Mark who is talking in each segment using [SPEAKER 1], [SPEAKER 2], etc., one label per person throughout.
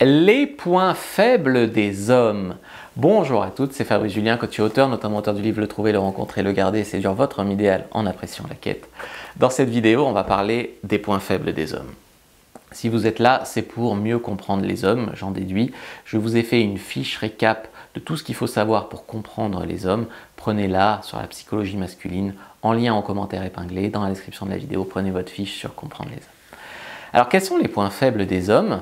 [SPEAKER 1] Les points faibles des hommes. Bonjour à toutes, c'est Fabrice Julien, coach et auteur, notamment auteur du livre Le Trouver, Le Rencontrer, Le Garder, séduire votre homme idéal en appréciant la quête. Dans cette vidéo, on va parler des points faibles des hommes. Si vous êtes là, c'est pour mieux comprendre les hommes, j'en déduis. Je vous ai fait une fiche récap de tout ce qu'il faut savoir pour comprendre les hommes. Prenez-la sur la psychologie masculine, en lien en commentaire épinglé, dans la description de la vidéo, prenez votre fiche sur comprendre les hommes. Alors quels sont les points faibles des hommes ?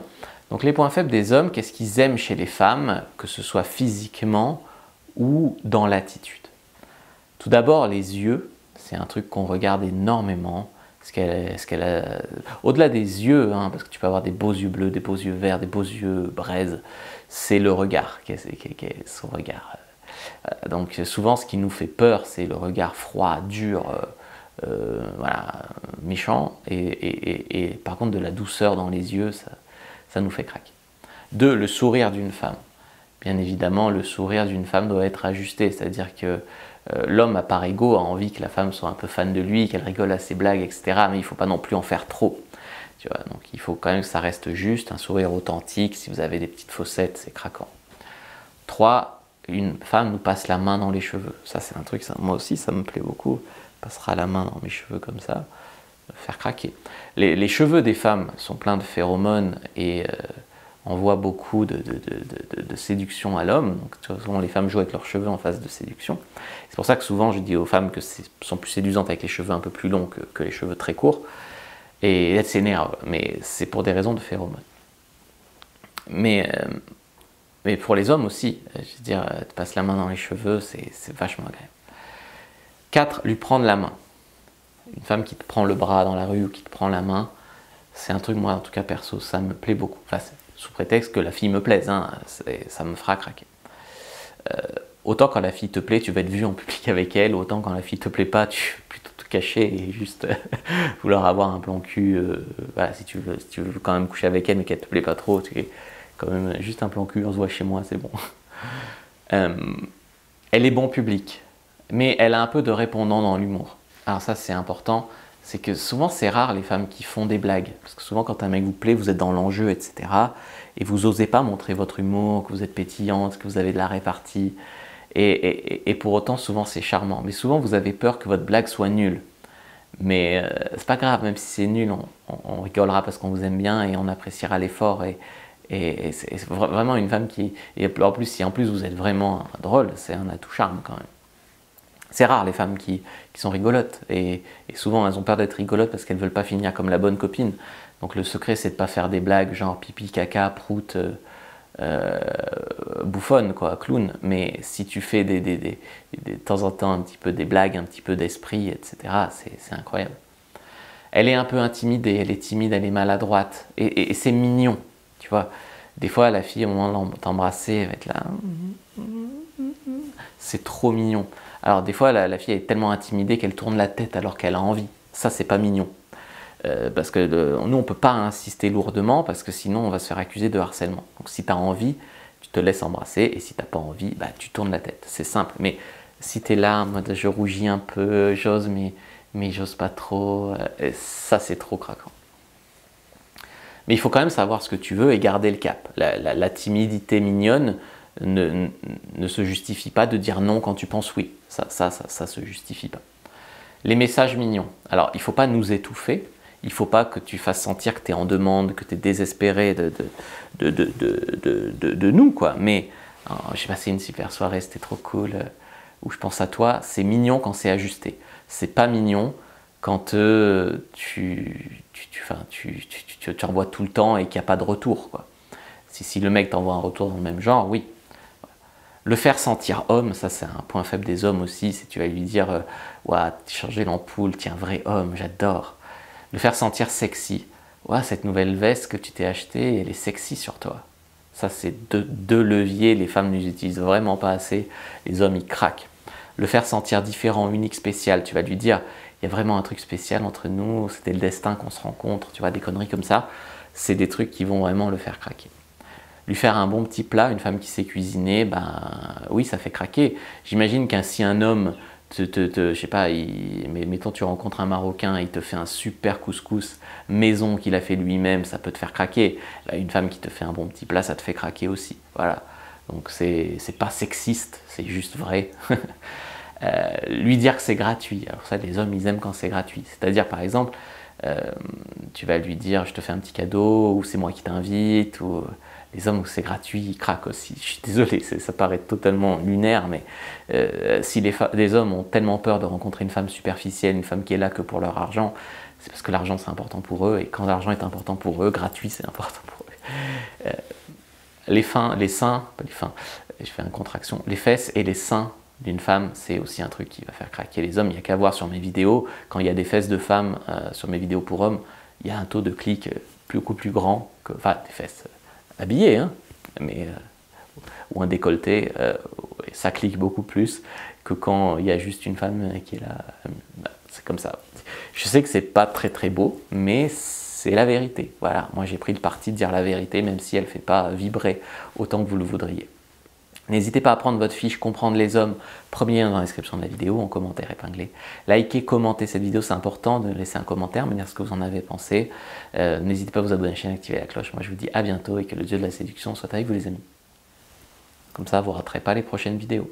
[SPEAKER 1] Donc les points faibles des hommes, qu'est-ce qu'ils aiment chez les femmes, que ce soit physiquement ou dans l'attitude? Tout d'abord, les yeux, c'est un truc qu'on regarde énormément. Au-delà des yeux, parce que tu peux avoir des beaux yeux bleus, des beaux yeux verts, des beaux yeux braises, c'est le regard, son regard. Donc souvent, ce qui nous fait peur, c'est le regard froid, dur, voilà, méchant, et par contre de la douceur dans les yeux, ça nous fait craquer. 2. Le sourire d'une femme. Bien évidemment, le sourire d'une femme doit être ajusté, c'est-à-dire que l'homme, à part ego, a envie que la femme soit un peu fan de lui, qu'elle rigole à ses blagues, etc. Mais il ne faut pas non plus en faire trop. Tu vois, donc il faut quand même que ça reste juste, un sourire authentique. Si vous avez des petites fossettes, c'est craquant. 3. Une femme nous passe la main dans les cheveux. Ça, c'est un truc, moi aussi, ça me plaît beaucoup. Elle passera la main dans mes cheveux comme ça, faire craquer. Les cheveux des femmes sont pleins de phéromones et envoient beaucoup de séduction à l'homme. Donc souvent les femmes jouent avec leurs cheveux en phase de séduction. C'est pour ça que souvent je dis aux femmes que sont plus séduisantes avec les cheveux un peu plus longs que les cheveux très courts. Et elles s'énervent, mais c'est pour des raisons de phéromones. Mais pour les hommes aussi, je veux dire, te passer la main dans les cheveux, c'est vachement agréable. 4. Lui prendre la main. Une femme qui te prend le bras dans la rue ou qui te prend la main, c'est un truc, moi en tout cas perso, ça me plaît beaucoup. Enfin, sous prétexte que la fille me plaise, ça me fera craquer. Autant quand la fille te plaît, tu vas être vu en public avec elle, autant quand la fille te plaît pas, tu veux plutôt te cacher et juste vouloir avoir un plan cul. Voilà, si tu veux quand même coucher avec elle mais qu'elle te plaît pas trop, tu es quand même juste un plan cul, on se voit chez moi, c'est bon. Elle est bon public, mais elle a un peu de répondant dans l'humour. Alors ça c'est important, c'est que souvent c'est rare les femmes qui font des blagues, parce que souvent quand un mec vous plaît, vous êtes dans l'enjeu, etc. Et vous n'osez pas montrer votre humour, que vous êtes pétillante, que vous avez de la répartie, et pour autant souvent c'est charmant. Mais souvent vous avez peur que votre blague soit nulle. Mais c'est pas grave, même si c'est nul, on rigolera parce qu'on vous aime bien et on appréciera l'effort. Et c'est vraiment une femme qui... Et en plus, si en plus vous êtes vraiment drôle, c'est un atout charme quand même. C'est rare les femmes qui sont rigolotes et souvent elles ont peur d'être rigolotes parce qu'elles ne veulent pas finir comme la bonne copine. Donc le secret c'est de ne pas faire des blagues genre pipi, caca, prout, bouffonne, quoi, clown. Mais si tu fais de temps en temps un petit peu des blagues, un petit peu d'esprit, etc., c'est incroyable. Elle est un peu intimidée, elle est timide, elle est maladroite et c'est mignon, tu vois. Des fois la fille au moment de t'embrasser, elle va être là, c'est trop mignon. Alors des fois la fille est tellement intimidée qu'elle tourne la tête alors qu'elle a envie. Ça c'est pas mignon. Parce que nous on peut pas insister lourdement parce que sinon on va se faire accuser de harcèlement. Donc si tu as envie, tu te laisses embrasser et si tu n'as pas envie, bah, tu tournes la tête. C'est simple. Mais si tu es là en mode je rougis un peu, j'ose mais j'ose pas trop, ça c'est trop craquant. Mais il faut quand même savoir ce que tu veux et garder le cap. La timidité mignonne ne se justifie pas de dire non quand tu penses oui. Ça se justifie pas. Les messages mignons. Alors, il ne faut pas nous étouffer. Il ne faut pas que tu fasses sentir que tu es en demande, que tu es désespéré de nous, quoi. Mais j'ai passé une super soirée, c'était trop cool. Ou je pense à toi. C'est mignon quand c'est ajusté. C'est pas mignon quand tu envoies tout le temps et qu'il n'y a pas de retour, quoi. Si le mec t'envoie un retour dans le même genre, oui. Le faire sentir homme, ça c'est un point faible des hommes aussi, si tu vas lui dire ouah, changer l'ampoule, tiens, vrai homme, j'adore. Le faire sentir sexy, ouah, cette nouvelle veste que tu t'es achetée, elle est sexy sur toi. Ça c'est deux leviers, les femmes ne les utilisent vraiment pas assez, les hommes ils craquent. Le faire sentir différent, unique, spécial, tu vas lui dire il y a vraiment un truc spécial entre nous, c'était le destin qu'on se rencontre, tu vois, des conneries comme ça, c'est des trucs qui vont vraiment le faire craquer. Lui faire un bon petit plat, une femme qui sait cuisiner, ben oui, ça fait craquer. J'imagine si un homme je sais pas, mais mettons tu rencontres un Marocain, il te fait un super couscous maison qu'il a fait lui-même, ça peut te faire craquer. Là, une femme qui te fait un bon petit plat, ça te fait craquer aussi. Voilà. Donc c'est pas sexiste, c'est juste vrai. Lui dire que c'est gratuit. Alors ça, les hommes, ils aiment quand c'est gratuit. C'est-à-dire, par exemple, tu vas lui dire, je te fais un petit cadeau, ou c'est moi qui t'invite, ou les hommes où c'est gratuit, ils craquent aussi. Je suis désolé, ça paraît totalement lunaire, mais si les hommes ont tellement peur de rencontrer une femme superficielle, une femme qui est là que pour leur argent, c'est parce que l'argent c'est important pour eux, et quand l'argent est important pour eux, gratuit c'est important pour eux. Les seins, pas les fins, je fais une contraction, les fesses et les seins d'une femme, c'est aussi un truc qui va faire craquer les hommes. Il n'y a qu'à voir sur mes vidéos, quand il y a des fesses de femmes sur mes vidéos pour hommes, il y a un taux de clics beaucoup plus grand que, enfin, des fesses habillées, hein, mais, ou un décolleté, ça clique beaucoup plus que quand il y a juste une femme qui est là. C'est comme ça. Je sais que c'est pas très très beau, mais c'est la vérité. Voilà, moi j'ai pris le parti de dire la vérité, même si elle ne fait pas vibrer autant que vous le voudriez. N'hésitez pas à prendre votre fiche Comprendre les hommes, premier lien dans la description de la vidéo, en commentaire épinglé. Likez, commentez cette vidéo, c'est important de laisser un commentaire, me dire ce que vous en avez pensé. N'hésitez pas à vous abonner à la chaîne, activer la cloche. Moi je vous dis à bientôt et que le dieu de la séduction soit avec vous les amis. Comme ça vous ne raterez pas les prochaines vidéos.